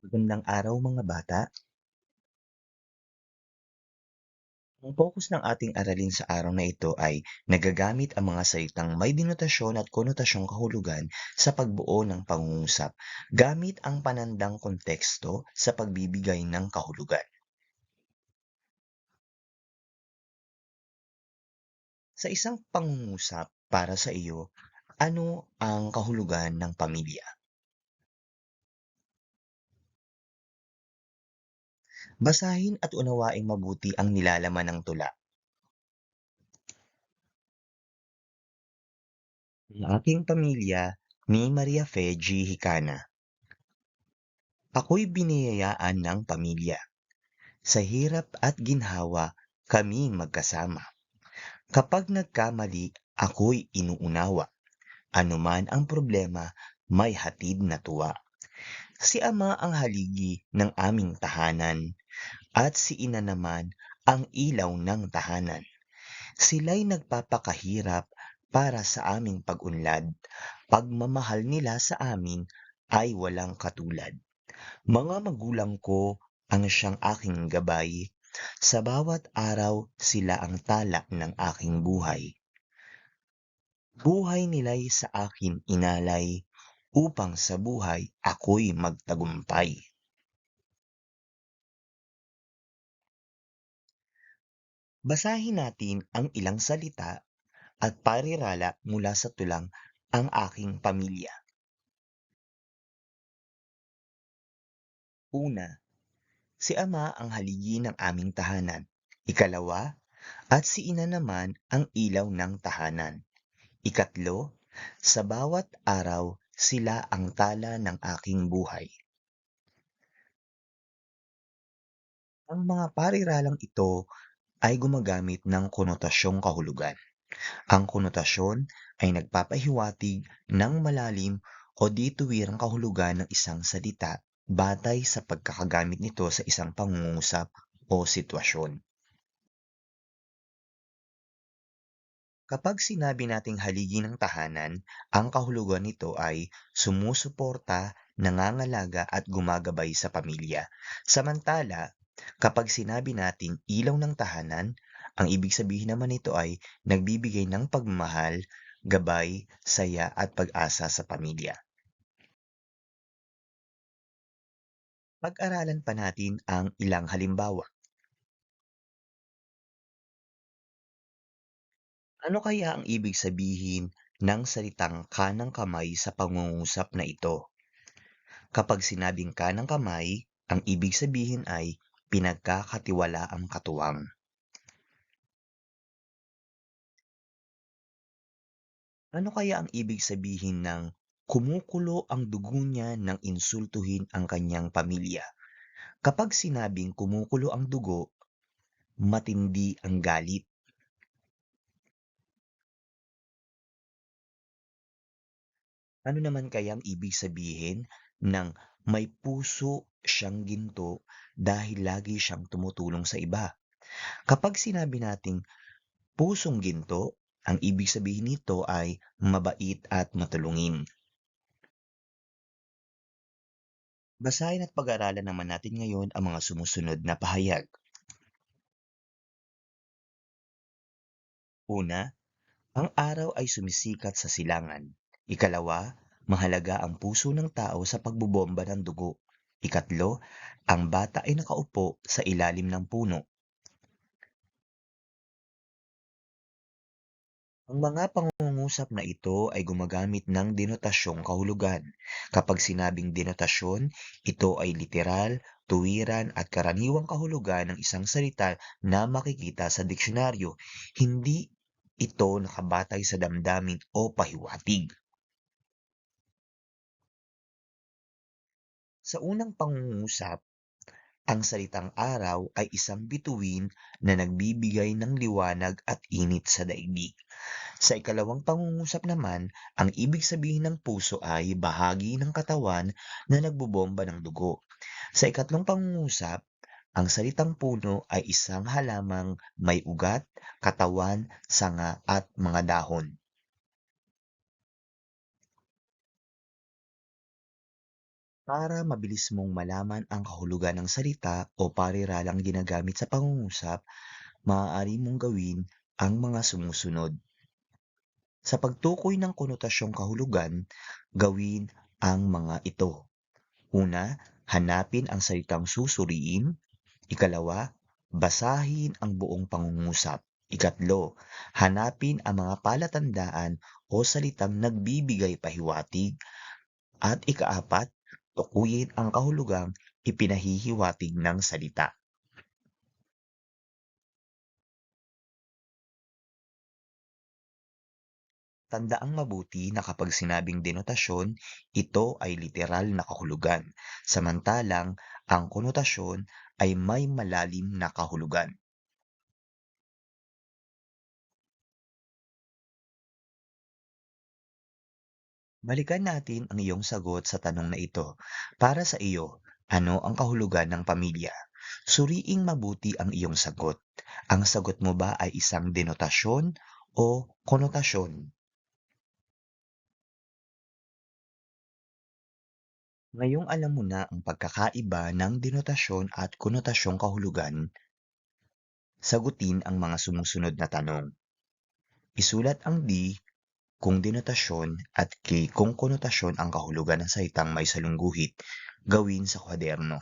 Magandang araw mga bata. Ang focus ng ating aralin sa araw na ito ay nagagamit ang mga salitang may denotasyon at konotasyong kahulugan sa pagbuo ng pangungusap gamit ang panandang konteksto sa pagbibigay ng kahulugan. Sa isang pangungusap para sa iyo, ano ang kahulugan ng pamilya? Basahin at unawaing mabuti ang nilalaman ng tula. Ang aking pamilya ni Maria Fe G. Hicana. Ako'y biniyayaan ng pamilya. Sa hirap at ginhawa, kami magkasama. Kapag nagkamali, ako'y inuunawa. Anuman ang problema, may hatid na tuwa. Si Ama ang haligi ng aming tahanan, at si Ina naman ang ilaw ng tahanan. Sila'y nagpapakahirap para sa aming pag-unlad. Pagmamahal nila sa amin ay walang katulad. Mga magulang ko ang siyang aking gabay. Sa bawat araw sila ang tala ng aking buhay. Buhay nila'y sa akin inalay upang sa buhay ako'y magtagumpay. Basahin natin ang ilang salita at parirala mula sa tulang Ang Aking Pamilya. Una, si Ama ang haligi ng aming tahanan. Ikalawa, at si Ina naman ang ilaw ng tahanan. Ikatlo, sa bawat araw sila ang tala ng aking buhay. Ang mga pariralang ito ay gumagamit ng konotasyong kahulugan. Ang konotasyon ay nagpapahiwatig ng malalim o dituwirang kahulugan ng isang salita batay sa pagkakagamit nito sa isang pangungusap o sitwasyon. Kapag sinabi nating haligi ng tahanan, ang kahulugan nito ay sumusuporta, nangangalaga at gumagabay sa pamilya. Samantala, kapag sinabi nating ilaw ng tahanan, ang ibig sabihin naman nito ay nagbibigay ng pagmamahal, gabay, saya at pag-asa sa pamilya. Pag-aralan pa natin ang ilang halimbawa. Ano kaya ang ibig sabihin ng salitang kanang kamay sa pangungusap na ito? Kapag sinabing kanang kamay, ang ibig sabihin ay pinagkakatiwalaang katuwang. Ano kaya ang ibig sabihin ng kumukulo ang dugo niya nang insultuhin ang kanyang pamilya? Kapag sinabing kumukulo ang dugo, matindi ang galit. Ano naman kaya ang ibig sabihin ng may puso siyang ginto dahil lagi siyang tumutulong sa iba? Kapag sinabi nating pusong ginto, ang ibig sabihin nito ay mabait at matulungin. Basahin at pag-aralan naman natin ngayon ang mga sumusunod na pahayag. Una, ang araw ay sumisikat sa silangan. Ikalawa, mahalaga ang puso ng tao sa pagbobomba ng dugo. Ikatlo, ang bata ay nakaupo sa ilalim ng puno. Ang mga pangungusap na ito ay gumagamit ng denotasyong kahulugan. Kapag sinabing denotasyon, ito ay literal, tuwiran at karaniwang kahulugan ng isang salita na makikita sa diksyonaryo. Hindi ito nakabatay sa damdamin o pahiwatig. Sa unang pangungusap, ang salitang araw ay isang bituin na nagbibigay ng liwanag at init sa daigdig. Sa ikalawang pangungusap naman, ang ibig sabihin ng puso ay bahagi ng katawan na nagbobomba ng dugo. Sa ikatlong pangungusap, ang salitang puno ay isang halamang may ugat, katawan, sanga at mga dahon. Para mabilis mong malaman ang kahulugan ng salita o pariralang ginagamit sa pangungusap, maaari mong gawin ang mga sumusunod. Sa pagtukoy ng konotasyong kahulugan, gawin ang mga ito. Una, hanapin ang salitang susuriin. Ikalawa, basahin ang buong pangungusap. Ikatlo, hanapin ang mga palatandaan o salitang nagbibigay pahiwatig. At ikaapat, tukuyin ang kahulugang ipinahihiwatig ng salita. Tandaang mabuti na kapag sinabing denotasyon, ito ay literal na kahulugan, samantalang ang konotasyon ay may malalim na kahulugan. Balikan natin ang iyong sagot sa tanong na ito. Para sa iyo, ano ang kahulugan ng pamilya? Suriing mabuti ang iyong sagot. Ang sagot mo ba ay isang denotasyon o konotasyon? Ngayong alam mo na ang pagkakaiba ng denotasyon at konotasyong kahulugan, sagutin ang mga sumusunod na tanong. Isulat ang D kung denotasyon at K kung konotasyon ang kahulugan ng salitang may salungguhit. Gawin sa kwaderno.